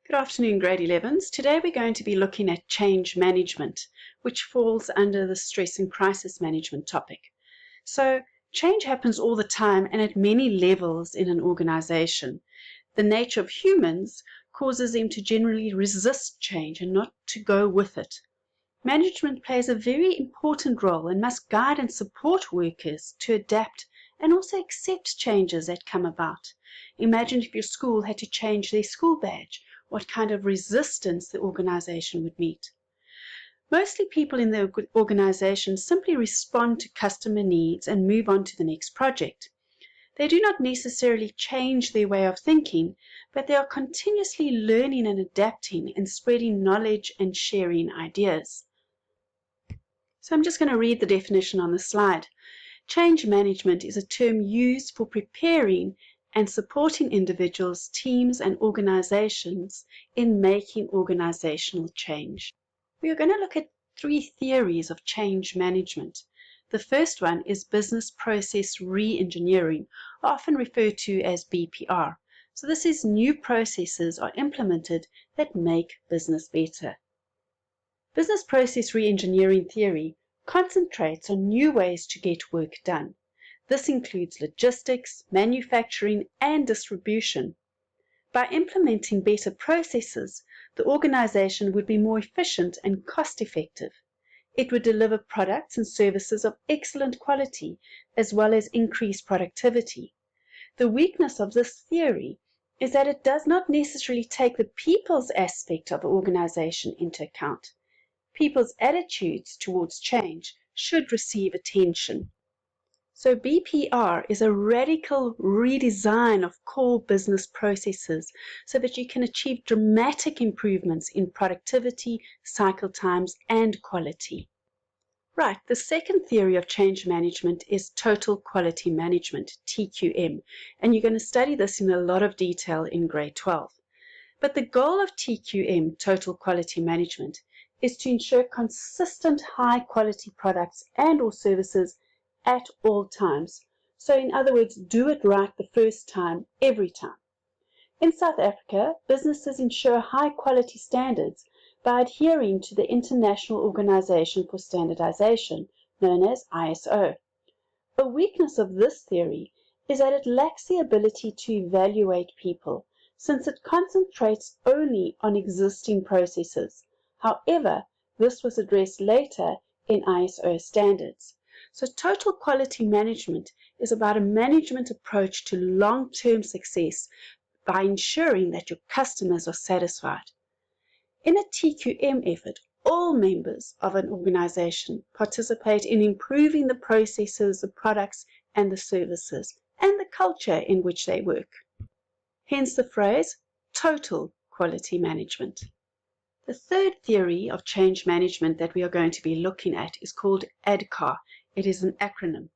Good afternoon, grade 11s. Today we're going to be looking at change management, which falls under the stress and crisis management topic. So change happens all the time and at many levels in an organization. The nature of humans causes them to generally resist change and not to go with it. Management plays a very important role and must guide and support workers to adapt and also accept changes that come about. Imagine if your school had to change their school badge, what kind of resistance the organization would meet. Mostly people in the organization simply respond to customer needs and move on to the next project. They do not necessarily change their way of thinking, but they are continuously learning and adapting and spreading knowledge and sharing ideas. So I'm just going to read the definition on the slide. Change management is a term used for preparing and supporting individuals, teams, and organizations in making organizational change. We are going to look at 3 theories of change management. The first one is business process reengineering, often referred to as BPR. So this is new processes are implemented that make business better. Business process reengineering theory concentrates on new ways to get work done. This includes logistics, manufacturing, and distribution. By implementing better processes, the organization would be more efficient and cost-effective. It would deliver products and services of excellent quality, as well as increase productivity. The weakness of this theory is that it does not necessarily take the people's aspect of the organization into account. People's attitudes towards change should receive attention. So BPR is a radical redesign of core business processes so that you can achieve dramatic improvements in productivity, cycle times, and quality. Right, the second theory of change management is total quality management, TQM, and you're going to study this in a lot of detail in grade 12. But the goal of TQM, total quality management, is to ensure consistent high-quality products and or services at all times. So in other words, do it right the first time, every time. In South Africa, businesses ensure high-quality standards by adhering to the International Organization for Standardization, known as ISO. A weakness of this theory is that it lacks the ability to evaluate people, since it concentrates only on existing processes. However, this was addressed later in ISO standards. So total quality management is about a management approach to long-term success by ensuring that your customers are satisfied. In a TQM effort, all members of an organization participate in improving the processes, the products, and the services, and the culture in which they work. Hence the phrase, total quality management. The third theory of change management that we are going to be looking at is called ADKAR. It is an acronym.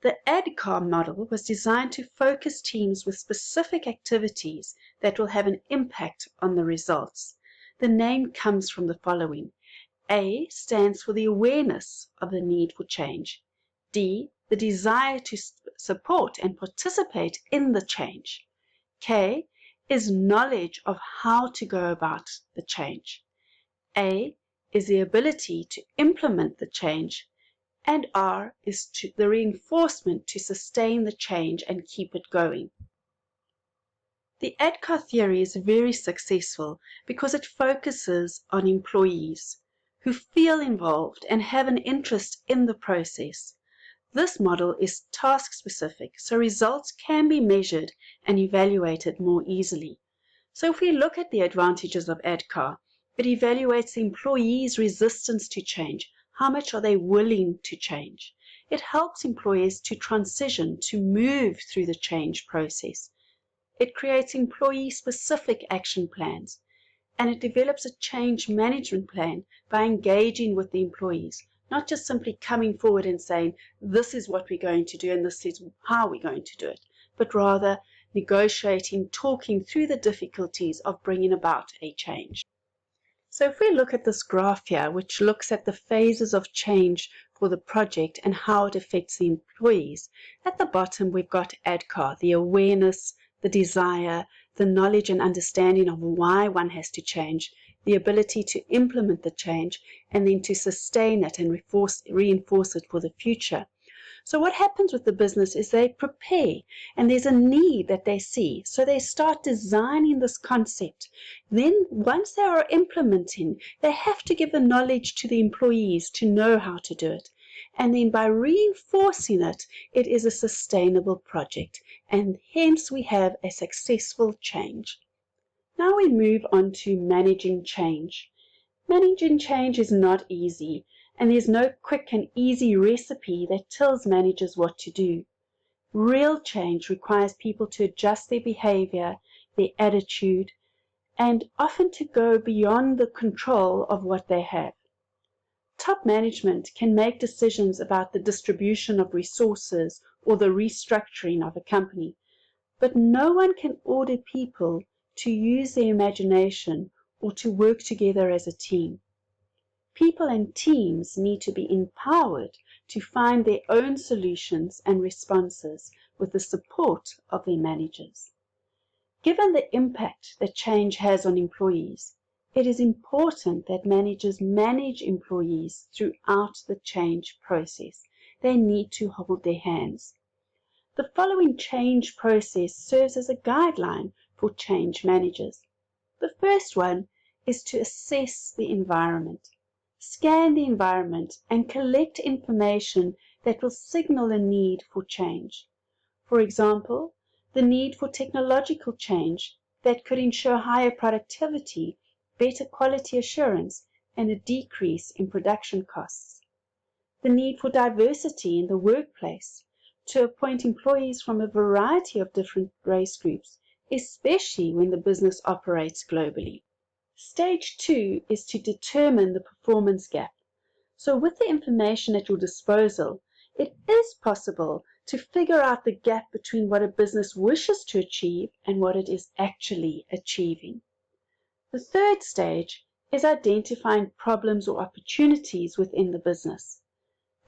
The ADKAR model was designed to focus teams with specific activities that will have an impact on the results. The name comes from the following. A stands for the awareness of the need for change. D, the desire to support and participate in the change. K is knowledge of how to go about the change. A is the ability to implement the change, and R is the reinforcement to sustain the change and keep it going. The ADKAR theory is very successful because it focuses on employees who feel involved and have an interest in the process. This model is task-specific, so results can be measured and evaluated more easily. So if we look at the advantages of ADKAR, it evaluates the employees' resistance to change. How much are they willing to change? It helps employees to transition, to move through the change process. It creates employee-specific action plans, and it develops a change management plan by engaging with the employees, not just simply coming forward and saying, this is what we're going to do and this is how we're going to do it, but rather negotiating, talking through the difficulties of bringing about a change. So if we look at this graph here, which looks at the phases of change for the project and how it affects the employees, at the bottom we've got ADKAR, the awareness, the desire, the knowledge and understanding of why one has to change, the ability to implement the change, and then to sustain it and reinforce it for the future. So what happens with the business is they prepare, and there's a need that they see. So they start designing this concept. Then once they are implementing, they have to give the knowledge to the employees to know how to do it. And then by reinforcing it, it is a sustainable project. And hence we have a successful change. Now we move on to managing change. Managing change is not easy, and there's no quick and easy recipe that tells managers what to do. Real change requires people to adjust their behavior, their attitude, and often to go beyond the control of what they have. Top management can make decisions about the distribution of resources or the restructuring of a company, but no one can order people to use their imagination or to work together as a team. People and teams need to be empowered to find their own solutions and responses with the support of their managers. Given the impact that change has on employees, it is important that managers manage employees throughout the change process. They need to hold their hands. The following change process serves as a guideline for change managers. The first one is to assess the environment. Scan the environment and collect information that will signal a need for change. For example, the need for technological change that could ensure higher productivity, better quality assurance, and a decrease in production costs. The need for diversity in the workplace to appoint employees from a variety of different race groups, especially when the business operates globally. Stage 2 is to determine the performance gap. So with the information at your disposal, it is possible to figure out the gap between what a business wishes to achieve and what it is actually achieving. The third stage is identifying problems or opportunities within the business.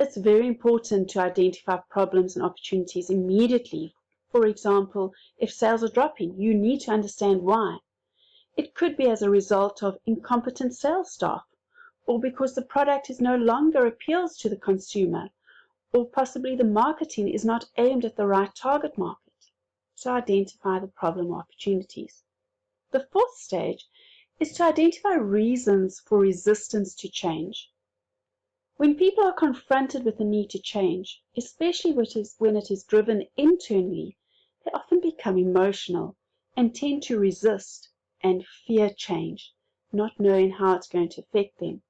It's very important to identify problems and opportunities immediately. For example, if sales are dropping, you need to understand why. It could be as a result of incompetent sales staff, or because the product no longer appeals to the consumer, or possibly the marketing is not aimed at the right target market. So identify the problem or opportunities. The fourth stage is to identify reasons for resistance to change. When people are confronted with the need to change, especially when it is driven internally, they often become emotional and tend to resist and fear change, not knowing how it's going to affect them.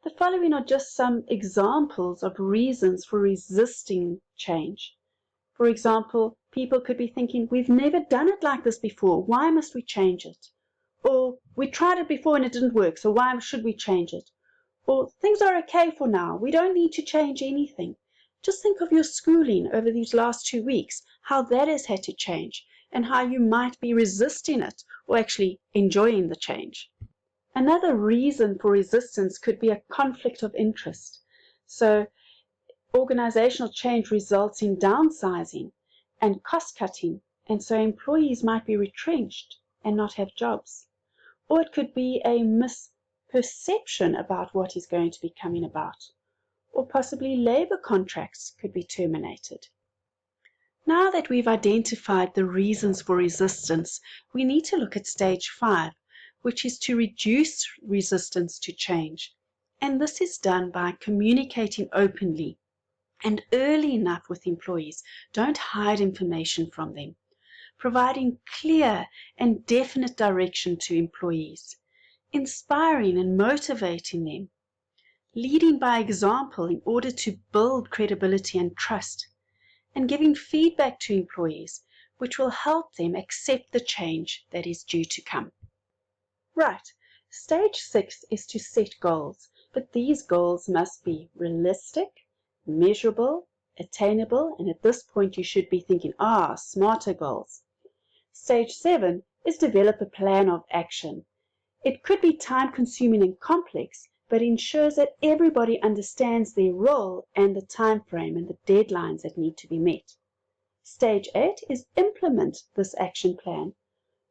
The following are just some examples of reasons for resisting change. For example, people could be thinking, we've never done it like this before, why must we change it? Or, we tried it before and it didn't work, so why should we change it? Or, things are okay for now, we don't need to change anything. Just think of your schooling over these last 2 weeks, how that has had to change, and how you might be resisting it, or actually enjoying the change. Another reason for resistance could be a conflict of interest. So, organizational change results in downsizing and cost cutting, and so employees might be retrenched and not have jobs. Or it could be a misperception about what is going to be coming about, or possibly labor contracts could be terminated. Now that we've identified the reasons for resistance, we need to look at stage 5, which is to reduce resistance to change. And this is done by communicating openly and early enough with employees. Don't hide information from them. Providing clear and definite direction to employees. Inspiring and motivating them. Leading by example in order to build credibility and trust. And giving feedback to employees, which will help them accept the change that is due to come. Right, stage 6 is to set goals, but these goals must be realistic, measurable, attainable, and at this point you should be thinking, smarter goals. Stage 7 is develop a plan of action. It could be time-consuming and complex, but ensures that everybody understands their role and the time frame and the deadlines that need to be met. Stage 8 is implement this action plan.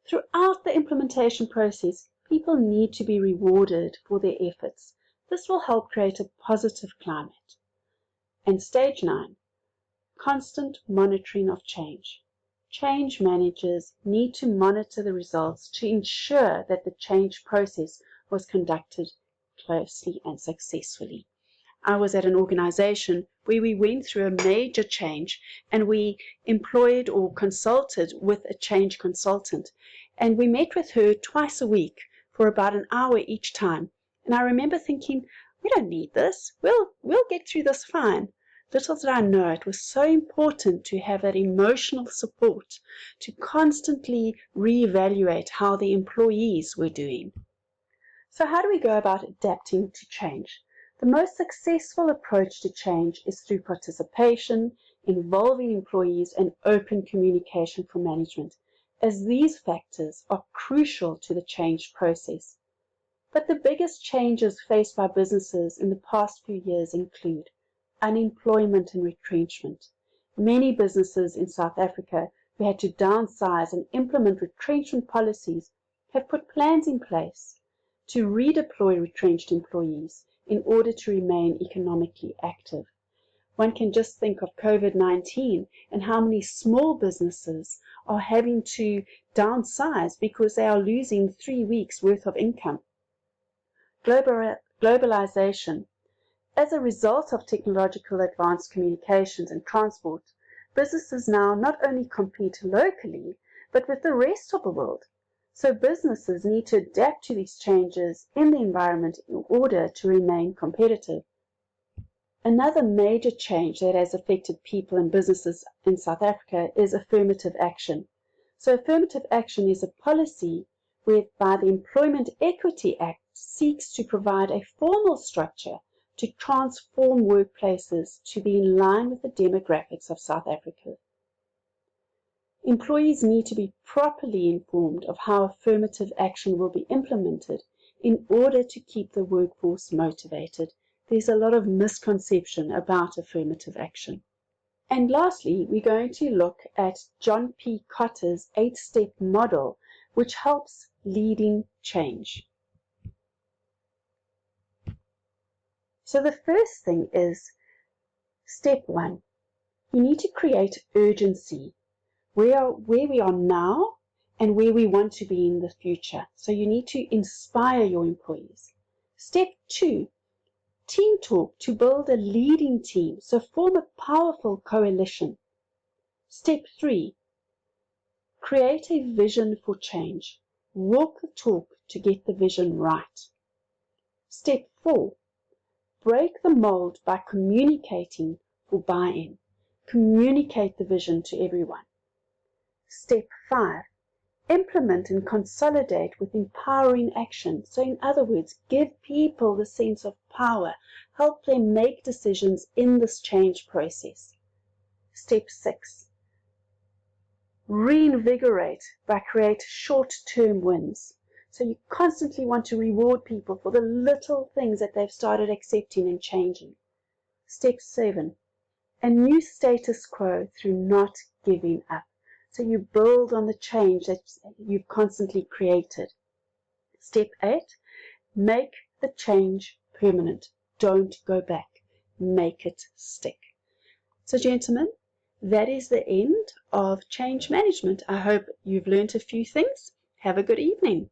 Throughout the implementation process, people need to be rewarded for their efforts. This will help create a positive climate. And stage 9, constant monitoring of change. Change managers need to monitor the results to ensure that the change process was conducted closely and successfully. I was at an organization where we went through a major change and we employed or consulted with a change consultant. And we met with her twice a week for about an hour each time. And I remember thinking, we don't need this. We'll get through this fine. Little did I know it was so important to have that emotional support to constantly reevaluate how the employees were doing. So how do we go about adapting to change? The most successful approach to change is through participation, involving employees, and open communication from management, as these factors are crucial to the change process. But the biggest changes faced by businesses in the past few years include unemployment and retrenchment. Many businesses in South Africa who had to downsize and implement retrenchment policies have put plans in place to redeploy retrenched employees in order to remain economically active. One can just think of COVID-19 and how many small businesses are having to downsize because they are losing 3 weeks' worth of income. Globalization. As a result of technological advanced communications and transport, businesses now not only compete locally, but with the rest of the world. So businesses need to adapt to these changes in the environment in order to remain competitive. Another major change that has affected people and businesses in South Africa is affirmative action. So affirmative action is a policy whereby the Employment Equity Act seeks to provide a formal structure to transform workplaces to be in line with the demographics of South Africa. Employees need to be properly informed of how affirmative action will be implemented in order to keep the workforce motivated. There's a lot of misconception about affirmative action. And lastly, we're going to look at John P. Kotter's 8-step model, which helps leading change. So the first thing is, step 1, you need to create urgency. Where we are now and where we want to be in the future. So you need to inspire your employees. Step 2, team talk to build a leading team. So form a powerful coalition. Step 3, create a vision for change. Walk the talk to get the vision right. Step 4, break the mold by communicating for buy-in. Communicate the vision to everyone. Step 5, implement and consolidate with empowering action. So in other words, give people the sense of power. Help them make decisions in this change process. Step 6, reinvigorate by create short-term wins. So you constantly want to reward people for the little things that they've started accepting and changing. Step 7, a new status quo through not giving up. So you build on the change that you've constantly created. Step 8, make the change permanent. Don't go back. Make it stick. So gentlemen, that is the end of change management. I hope you've learned a few things. Have a good evening.